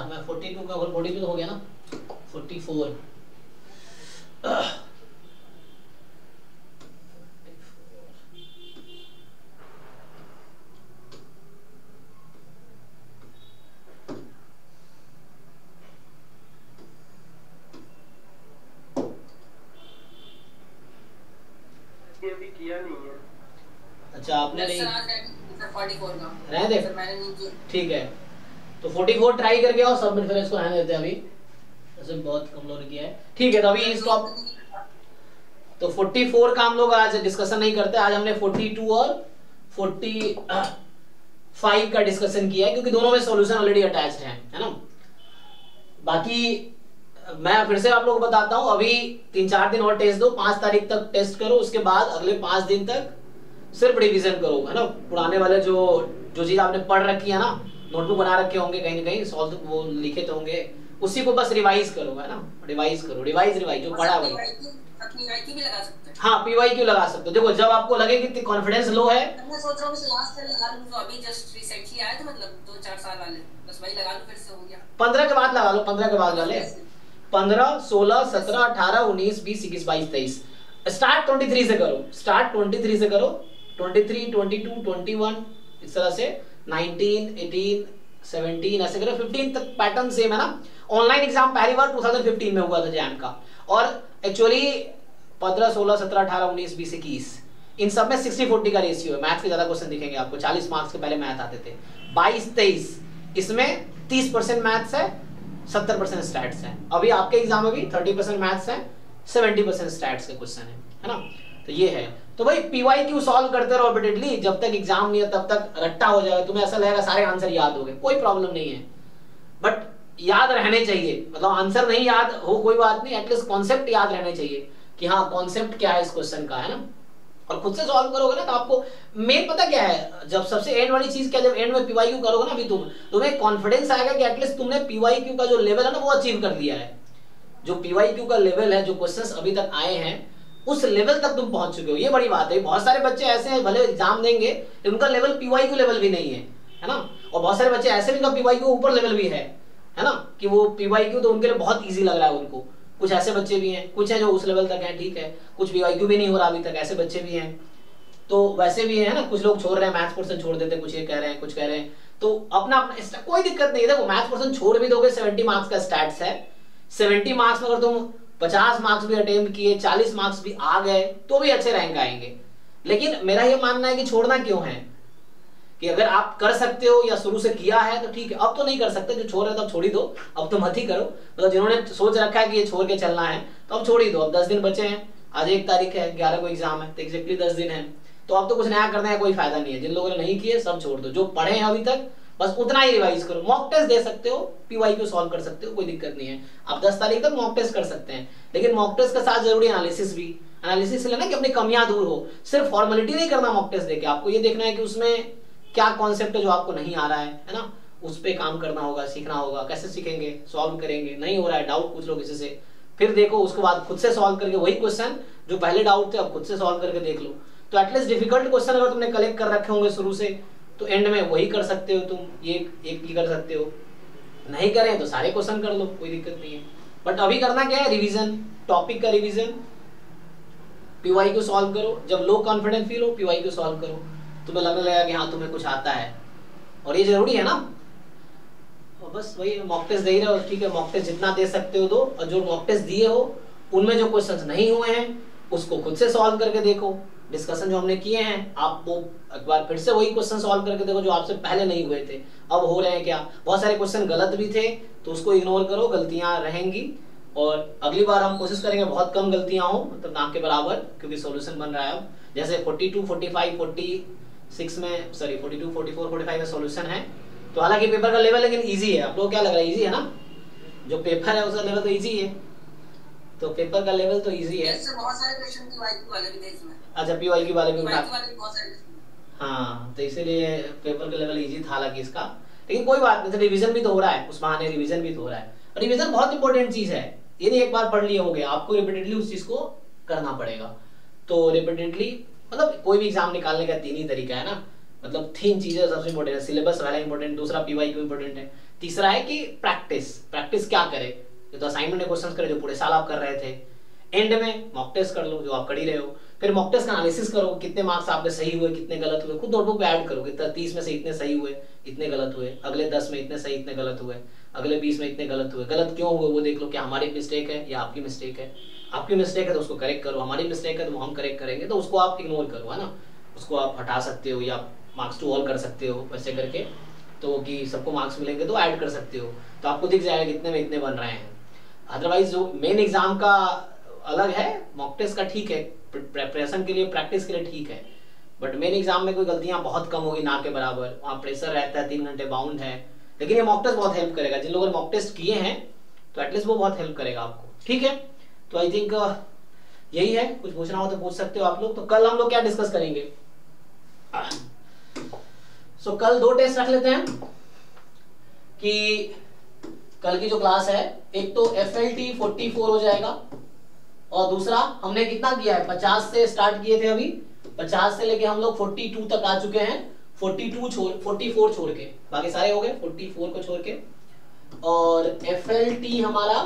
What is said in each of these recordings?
मैं 42 का 42 तो हो गया ना, 44 अभी किया नहीं है। अच्छा आपने नहीं, 44 का रहने दे, सर मैंने नहीं किया। ठीक है तो 44 ट्राई करके आओ, सबमिट, फिर इसको रहने देते हैं अभी, ऐसे बहुत कम लोगों ने किया है। ठीक है तो अभी स्टॉप, तो 44 का हम लोग आज डिस्कशन नहीं करते, आज हमने 42 और 45 का डिस्कशन किया है, क्योंकि दोनों में सॉल्यूशन ऑलरेडी अटैच्ड है ना। बाकी मैं फिर से आप लोगों को बताता हूं, अभी 3-4 दिन और टेस्ट दो, 5 तारीख तक टेस्ट करो, उसके बाद अगले 5 दिन तक सिर्फ रिवीजन करो, है ना। पुराने वाले जो चीज आपने पढ़ रखी है ना, नोटबुक बना रखे होंगे कहीं ना कहीं, सॉल्व वो लिखे तो होंगे, उसी को बस रिवाइज करो, है ना, रिवाइज करो, रिवाइज जो पढ़ा है वही। PYQ भी लगा सकते हैं। हाँ PYQ लगा सकते हो। देखो जब आपको लगे कि कॉन्फिडेंस लो है, मैं सोच रहा हूँ लास्ट ईयर लगा लूं, तो अभी जस्ट रिसेंटली आया था, मतलब 2-4 साल वाले, बस वही लगा लूं, फिर से हो गया। 15 के बाद लगा लो, 15 के बाद लगा ले, 15, 16, 17, 18, 19, 20, 21, 22, 23। स्टार्ट 23 से करो, स्टार्ट 23 से करो, 23, 22, 21, इस तरह से 19, 18, 17 ऐसे करो, 15 तक पैटर्न सेम है ना। ऑनलाइन एग्जाम पहली बार 2015 में हुआ था जैम का, और एक्चुअली 15, 16, 17, 18, 19, 20, 21 इन सब में 60-40 का रेशियो है। मैथ्स के ज्यादा क्वेश्चन दिखेंगे आपको, 40 मार्क्स के पहले मैथ आते थे। 22, 23 इसमें 30% मैथ्स है, 70% स्टैट्स है। अभी आपके एग्जाम में भी 30% मैथ्स है, 70% स्टैट्स के क्वेश्चन है ना। तो ये है, तो भाई PYQ सॉल्व करते रहो रिपीटेडली, जब तक एग्जाम नहीं है तब तक रट्टा हो जाएगा, तुम्हें ऐसा लगेगा सारे आंसर याद हो गए, कोई प्रॉब्लम नहीं है, बट याद रहने चाहिए। मतलब आंसर नहीं याद हो कोई बात नहीं, एटलीस्ट कॉन्सेप्ट याद रहने चाहिए कि हाँ कॉन्सेप्ट क्या है इस क्वेश्चन का, है ना। और खुद से सॉल्व करोगे ना तो आपको मेन पता क्या है, जब सबसे एंड वाली चीज क्या, जब एंड में PYQ करोगे ना, अभी तुम्हें कॉन्फिडेंस आएगा कि एटलीस्ट तुमने PYQ का जो लेवल है ना वो अचीव कर दिया है। जो PYQ का लेवल है, जो क्वेश्चंस अभी तक आए हैं उस लेवल तक तुम पहुंच चुके हो, ये बड़ी बात है। बहुत सारे बच्चे ऐसे हैं भले एग्जाम देंगे उनका लेवल PYQ लेवल भी नहीं है ना। और बहुत सारे बच्चे ऐसे भी उनका PYQ ऊपर लेवल भी है ना, कि वो PYQ तो उनके लिए बहुत ईजी लग रहा है उनको। कुछ ऐसे बच्चे भी हैं, कुछ हैं जो उस लेवल तक हैं, ठीक है, कुछ PYQ भी नहीं हो रहा अभी तक, ऐसे बच्चे भी हैं। तो वैसे भी है ना, कुछ लोग छोड़ रहे हैं, मैथ्स पोर्शन छोड़ देते हैं, कुछ ये कह रहे हैं, कुछ कह रहे हैं, तो अपना अपना कोई दिक्कत नहीं है। देखो मैथ्स पोर्शन छोड़ भी दोगे, 70 मार्क्स का स्टैट्स है, 70 मार्क्स में अगर तुम 50 मार्क्स भी अटेम्प्ट किए, 40 मार्क्स भी आ गए तो भी अच्छे रैंक आएंगे। लेकिन मेरा ये मानना है कि छोड़ना क्यों है, कि अगर आप कर सकते हो या शुरू से किया है तो ठीक है, अब तो नहीं कर सकते, जो छोड़ रहे तब छोड़ ही दो, अब तो मत ही करो। मतलब जिन्होंने सोच रखा है कि ये छोड़ के चलना है तो अब छोड़ ही दो। अब 10 दिन बचे हैं, आज 1 तारीख है, 11 को एग्जाम है, तो एग्जैक्टली 10 दिन है, तो अब तो कुछ नया करने का कोई फायदा नहीं है। जिन लोगों ने नहीं किए सब छोड़ दो, जो पढ़े हैं अभी तक बस उतना ही रिवाइज करो। मॉक टेस्ट दे सकते हो, PYQ सॉल्व कर सकते हो, कोई दिक्कत नहीं है। आप 10 तारीख तक मॉक टेस्ट कर सकते हैं, लेकिन मॉक टेस्ट के साथ जरूरी एनालिसिस भी, एनालिसिस लेना कि अपनी कमियां दूर हो। सिर्फ फॉर्मेलिटी नहीं करना मॉक टेस्ट देके, आपको ये देखना है कि उसमें क्या कॉन्सेप्ट है जो आपको नहीं आ रहा है ना, उस पर काम करना होगा, सीखना होगा। कैसे सीखेंगे, सॉल्व करेंगे, नहीं हो रहा है डाउट पूछ लो किसी से, फिर देखो, उसके बाद खुद से सॉल्व करके वही क्वेश्चन जो पहले डाउट थे अब खुद से सॉल्व करके देख लो। तो एटलीस्ट डिफिकल्ट क्वेश्चन अगर तुमने कलेक्ट कर रखे होंगे शुरू से, तो एंड में वही कर सकते हो तुम, ये एक ही कर सकते हो। नहीं करें तो सारे क्वेश्चन कर लो, कोई दिक्कत नहीं है। बट अभी करना क्या है, रिवीजन, टॉपिक का रिवीजन, PYQ सॉल्व करो। जब लो कॉन्फिडेंस फील हो PYQ सॉल्व करो, तुम्हें लगने लगेगा कि हाँ तुम्हें कुछ आता है, और ये जरूरी है ना। और बस वही मॉक टेस्ट दे ही रहे हो, ठीक है, मॉक टेस्ट जितना दे सकते हो दो, और जो मॉक टेस्ट दिए हो उनमें जो क्वेश्चंस नहीं हुए हैं उसको खुद से सॉल्व करके देखो। डिस्कशन जो हमने किए हैं आप वो एक बार फिर से वही क्वेश्चन सॉल्व करके देखो जो आपसे पहले नहीं हुए थे, अब हो रहे हैं क्या। बहुत सारे क्वेश्चन गलत भी थे तो उसको इग्नोर करो, गलतियां रहेंगी, और अगली बार हम कोशिश करेंगे बहुत कम गलतियां हो, मतलब ना के बराबर, क्योंकि सॉल्यूशन बन रहा है अब। जैसे 42, 45, 46 में, सॉरी 42, 44, 45 में सॉल्यूशन है, तो हालांकि पेपर का लेवल लेकिन इजी है। आप लोग क्या लग रहा है, इजी है ना, जो पेपर है उसका लेवल तो इजी है, तो पेपर का लेवल तो इजी है। बहुत सारे क्वेश्चन PYQ वाले भी थे इसमें। अच्छा PYQ वाले भी उठा, बहुत सारे, हाँ, तो इसीलिए पेपर का लेवल इजी था हालांकि इसका, लेकिन कोई बात नहीं, रिवीजन भी तो हो रहा है, उस बहाने रिवीजन भी तो हो रहा है। रिवीजन बहुत इंपॉर्टेंट चीज है, ये नहीं एक बार पढ़ लिया हो गया, आपको रिपीटेडली उस चीज को करना पड़ेगा। तो रिपीटेडली, मतलब कोई भी एग्जाम निकालने का 3 ही तरीका है ना, मतलब 3 चीजें सबसे इंपॉर्टेंट है। सिलेबस पहला इंपॉर्टेंट, दूसरा PYQ इंपॉर्टेंट है, तीसरा है कि प्रैक्टिस, प्रैक्टिस क्या करे, जो तो असाइनमेंट के क्वेश्चंस करे जो पूरे साल आप कर रहे थे। एंड में मॉक टेस्ट कर लो जो आप कर ही रहे हो, फिर मॉक टेस्ट का एनालिसिस करो, कितने मार्क्स आपके सही हुए, कितने गलत हुए, खुद नोटबुक पे ऐड करो, कितना 30 में से इतने सही हुए, इतने गलत हुए, अगले 10 में इतने सही, इतने गलत हुए, अगले 20 में इतने गलत हुए, गलत क्यों हुए वो देख लो, क्या हमारी मिस्टेक है या आपकी मिस्टेक है। आपकी मिस्टेक है तो उसको करेक्ट करो, हमारी मिस्टेक है तो हम करेक्ट करेंगे, तो उसको आप इग्नोर करो, है ना, उसको आप हटा सकते हो या मार्क्स टू ऑल कर सकते हो वैसे करके, तो कि सबको मार्क्स मिलेंगे तो ऐड कर सकते हो, तो आपको दिख जाएगा कितने में इतने बन रहे हैं। अदरवाइज जो मेन एग्जाम का अलग है, मॉक टेस्ट का ठीक है, प्रिपरेशन के लिए प्रैक्टिस के लिए ठीक है, बट मेन एग्जाम में कोई गलतियां बहुत कम होगी, ना के बराबर, वहाँ प्रेशर रहता है, 3 घंटे बाउंड है, लेकिन ये मॉक टेस्ट बहुत हेल्प करेगा, जिन लोगों ने मॉक टेस्ट किए हैं तो एटलीस्ट वो बहुत हेल्प करेगा आपको, ठीक है। तो आई थिंक यही है, कुछ पूछना हो तो पूछ सकते हो आप लोग। तो कल हम लोग क्या डिस्कस करेंगे, सो कल 2 टेस्ट रख लेते हैं कि कल की जो क्लास है, एक तो FLT 44 हो जाएगा, और दूसरा हमने कितना किया है, 50 से स्टार्ट किए थे, अभी 50 से लेके हम लोग 42 तक आ चुके हैं, 44 छोड़ के बाकी सारे हो गए, 44 को छोड़ के, और FLT हमारा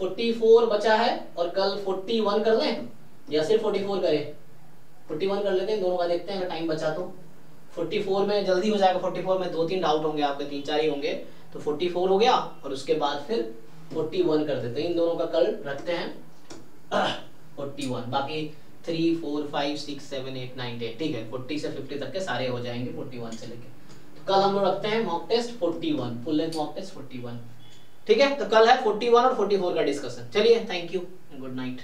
44 बचा है, और कल 41 कर लें या सिर्फ 44 करें, 41 कर लेते हैं, दोनों का देखते हैं अगर टाइम बचा तो। 44 में जल्दी हो जाएगा, 44 में 2-3 डाउट होंगे आपके, 3-4 ही होंगे, तो 44 हो गया, और उसके बाद फिर 41 कर देते हैं, इन दोनों का कल रखते हैं 41, बाकी 3, 4, 5, 6, 7, 8, 9, 10, ठीक है, 40 से 50 तक के सारे हो जाएंगे 41 से लेके। तो कल हम लोग रखते हैं mock test 41, full length mock test 41, ठीक है। तो कल है 41 और 44 का डिस्कशन। चलिए, थैंक यू, गुड नाइट।